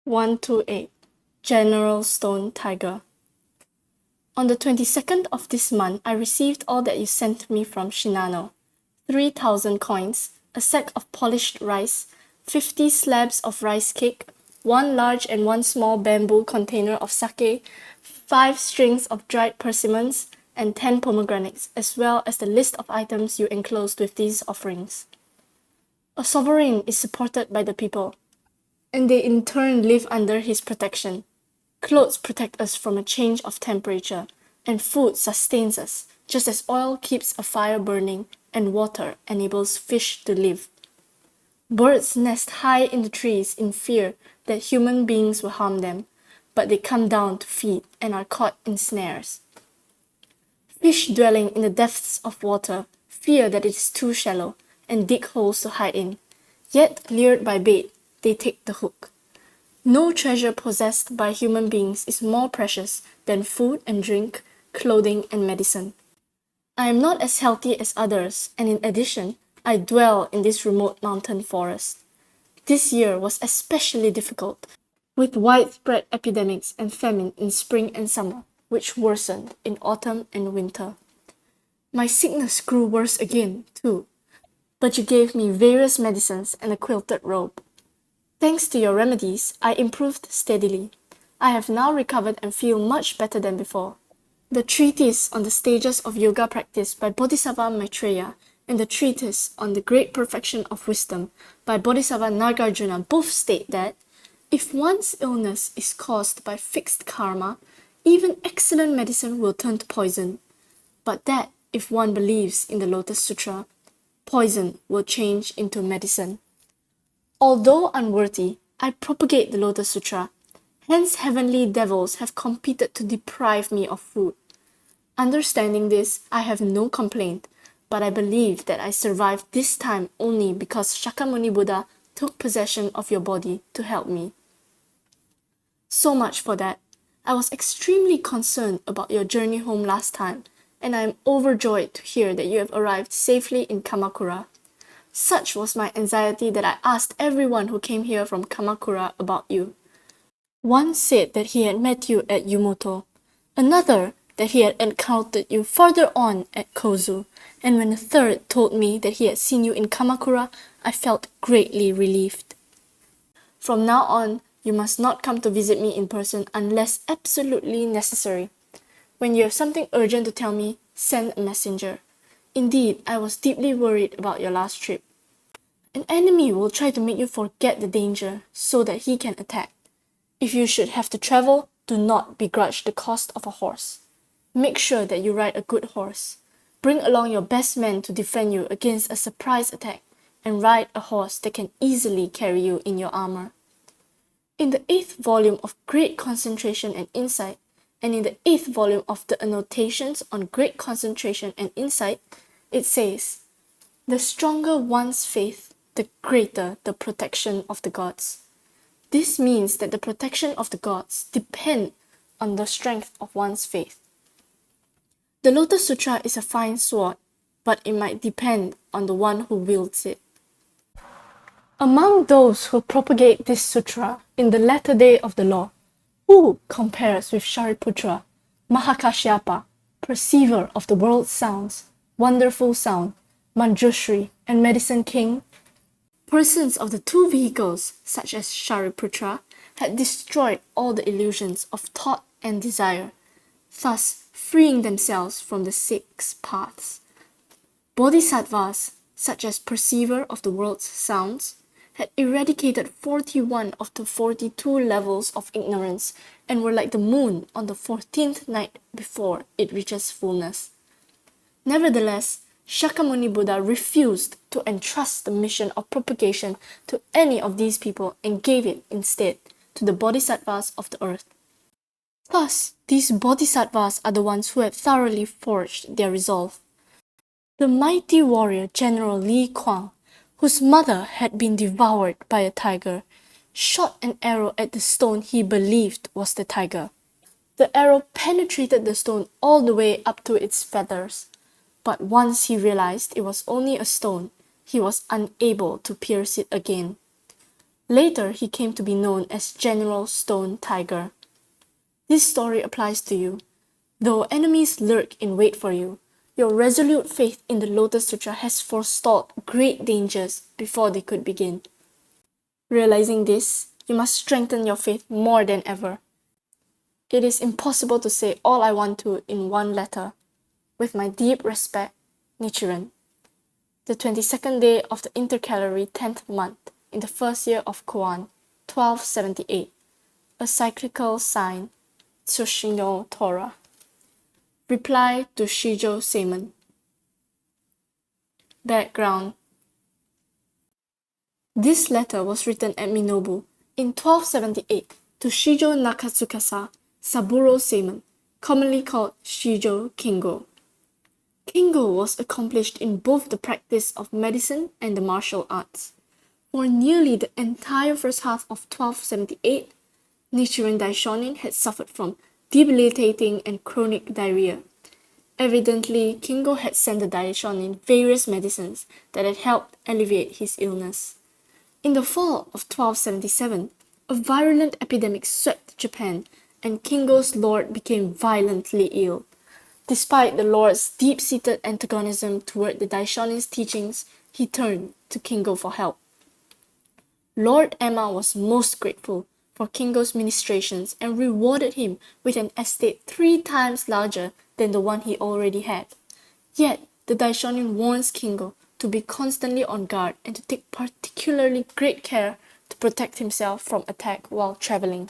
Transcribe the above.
128 General Stone Tiger. On the 22nd of this month, I received all that you sent me from Shinano. 3,000 coins, a sack of polished rice, 50 slabs of rice cake, 1 large and 1 small bamboo container of sake, 5 strings of dried persimmons, and 10 pomegranates, as well as the list of items you enclosed with these offerings. A sovereign is supported by the people, and they in turn live under his protection. Clothes protect us from a change of temperature, and food sustains us, just as oil keeps a fire burning and water enables fish to live. Birds nest high in the trees in fear that human beings will harm them, but they come down to feed and are caught in snares. Fish dwelling in the depths of water fear that it is too shallow and dig holes to hide in, yet lured by bait, they take the hook. No treasure possessed by human beings is more precious than food and drink, clothing and medicine. I am not as healthy as others, and in addition, I dwell in this remote mountain forest. This year was especially difficult, with widespread epidemics and famine in spring and summer, which worsened in autumn and winter. My sickness grew worse again, too, but you gave me various medicines and a quilted robe. Thanks to your remedies, I improved steadily. I have now recovered and feel much better than before. The treatise on the stages of yoga practice by Bodhisattva Maitreya and the treatise on the great perfection of wisdom by Bodhisattva Nagarjuna both state that if one's illness is caused by fixed karma, even excellent medicine will turn to poison, but that if one believes in the Lotus Sutra, poison will change into medicine. Although unworthy, I propagate the Lotus Sutra. Hence heavenly devils have competed to deprive me of food. Understanding this, I have no complaint, but I believe that I survived this time only because Shakyamuni Buddha took possession of your body to help me. So much for that. I was extremely concerned about your journey home last time, and I am overjoyed to hear that you have arrived safely in Kamakura. Such was my anxiety that I asked everyone who came here from Kamakura about you. One said that he had met you at Yumoto, another that he had encountered you further on at Kozu, and when a third told me that he had seen you in Kamakura, I felt greatly relieved. From now on, you must not come to visit me in person unless absolutely necessary. When you have something urgent to tell me, send a messenger. Indeed, I was deeply worried about your last trip. An enemy will try to make you forget the danger so that he can attack. If you should have to travel, do not begrudge the cost of a horse. Make sure that you ride a good horse. Bring along your best men to defend you against a surprise attack, and ride a horse that can easily carry you in your armor. In the 8th volume of Great Concentration and Insight, and in the 8th volume of the Annotations on Great Concentration and Insight, it says, "The stronger one's faith, the greater the protection of the gods." This means that the protection of the gods depend on the strength of one's faith. The Lotus Sutra is a fine sword, but it might depend on the one who wields it. Among those who propagate this sutra in the latter day of the law, who compares with Shariputra, Mahakashyapa, perceiver of the world's sounds, wonderful sound, Manjushri, and medicine king? Persons of the 2 vehicles, such as Shariputra, had destroyed all the illusions of thought and desire, thus freeing themselves from the 6 paths. Bodhisattvas, such as perceiver of the world's sounds, had eradicated 41 of the 42 levels of ignorance and were like the moon on the 14th night before it reaches fullness. Nevertheless, Shakyamuni Buddha refused to entrust the mission of propagation to any of these people and gave it instead to the bodhisattvas of the earth. Thus, these bodhisattvas are the ones who have thoroughly forged their resolve. The mighty warrior General Li Kuang, whose mother had been devoured by a tiger, shot an arrow at the stone he believed was the tiger. The arrow penetrated the stone all the way up to its feathers, but once he realized it was only a stone, he was unable to pierce it again. Later, he came to be known as General Stone Tiger. This story applies to you. Though enemies lurk in wait for you, your resolute faith in the Lotus Sutra has forestalled great dangers before they could begin. Realizing this, you must strengthen your faith more than ever. It is impossible to say all I want to in one letter. With my deep respect, Nichiren. The 22nd day of the intercalary 10th month in the first year of Koan, 1278. A cyclical sign, Tsushino Torah. Reply to Shijō Saemon. Background. This letter was written at Minobu in 1278 to Shijō Nakatsukasa Saburō Saemon, commonly called Shijō Kingo. Kingo was accomplished in both the practice of medicine and the martial arts. For nearly the entire first half of 1278, Nichiren Daishonin had suffered from debilitating and chronic diarrhea. Evidently, Kingo had sent the Daishonin various medicines that had helped alleviate his illness. In the fall of 1277, a virulent epidemic swept Japan, and Kingo's lord became violently ill. Despite the lord's deep-seated antagonism toward the Daishonin's teachings, he turned to Kingo for help. Lord Emma was most grateful for Kingo's ministrations and rewarded him with an estate 3 times larger than the one he already had. Yet, the Daishonin warns Kingo to be constantly on guard and to take particularly great care to protect himself from attack while traveling.